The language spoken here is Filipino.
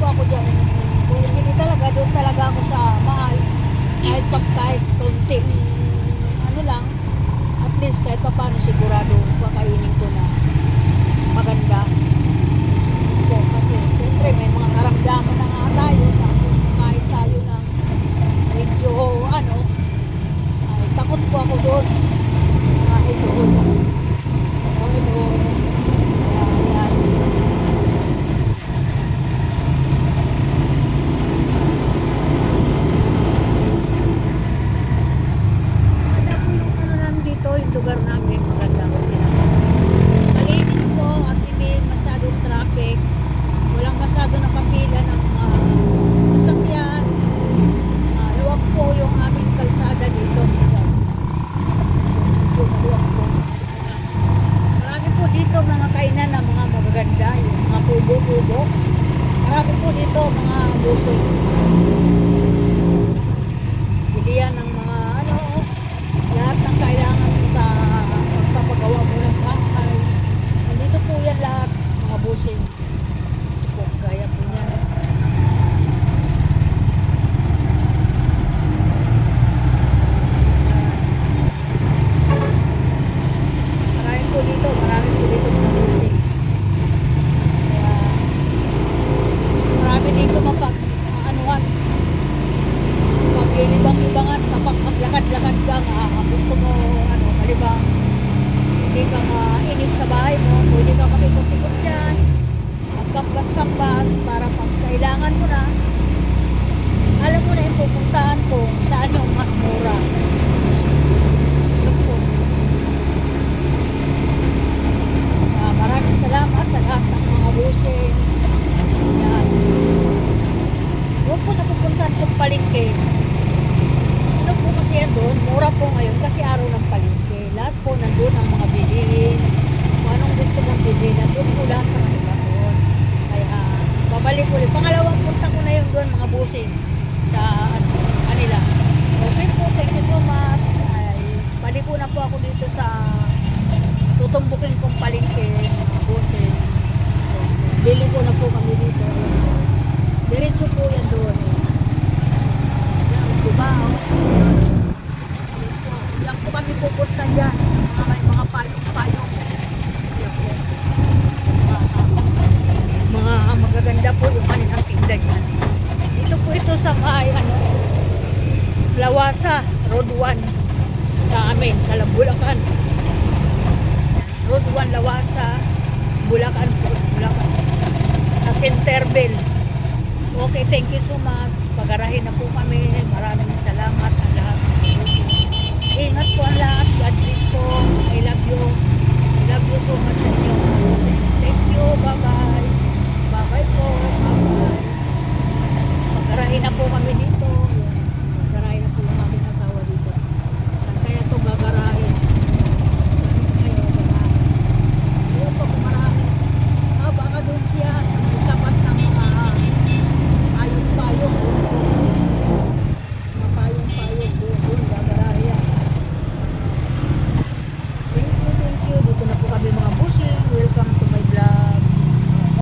ako dyan. Bumibili talaga, doon talaga ako sa mahal. Kahit konting ano lang, at least kahit pa paano sigurado kakainin ko na maganda. So, kasi siyempre may mga karamdaman na nga tayo, tapos kahit tayo ng medyo ano, ay takot po ako doon. Doon. Doon. Ayan. Maganda po yung ano namin dito, yung lugar namin, maganda po yan. Malinis po at hindi masyadong traffic. Walang masyado nakapila ng sasakyan. Luwag po yung aming kalsada dito. Maluwag po. Marami po dito mga kainan na mga magaganda, yung mga kubo-kubo. Marami po dito mga busog. Bilihan ng mga ano, lahat ng kailangan sa pagpapagawa mo ng bahay. Nandito po yan lahat, mga busing. Ito po, gaya po yan. Marami po dito mga busing. Kaya, marami dito mapag-anuhan. Paglilibang-libangan kapag maglakad-lakad ka nga, gusto mo ano, malibang, hindi ka mainip sa bahay mo, pwede ka makikot-ikot dyan, magkambas-kambas para pag kailangan mo na, alam mo na yung pupuntahan ko saan yung mas mura. Yun po. Maraming salamat sa lahat ng mga busing. Yan. Huwag po sa pupuntahan kong palengke. Ano po kasi yan doon, mura po ngayon kasi araw ng palengke. Lahat po nandun ang mga bilihin. Kung anong gusto mong bilhin, nandun po lahat ng iba doon. Kaya babalik ulit. Pangalawang punta ko na yun doon mga busing sa kanila. Okay po, thank you so much. Ay, paliko na po ako dito sa tutumbukin kong palengke mga busing. Liliko na po kami dito. Diretso po yan doon. Yan, diba? Yan po kami pupunta dyan. May mga payong-payong. Mga magaganda po yung kanilang tinda dyan. Dito po ito sa Lawasa, Road 1 sa amin, sa Bulacan. Road 1 Lawasa, Bulacan po, Bulacan. Sa Centerville. Okay, thank you so much. Pagarahin na po kami. Maraming salamat ang lahat. Ingat po ang lahat. God bless po. I love you. I love you so much sa inyo. Thank you. Bye-bye.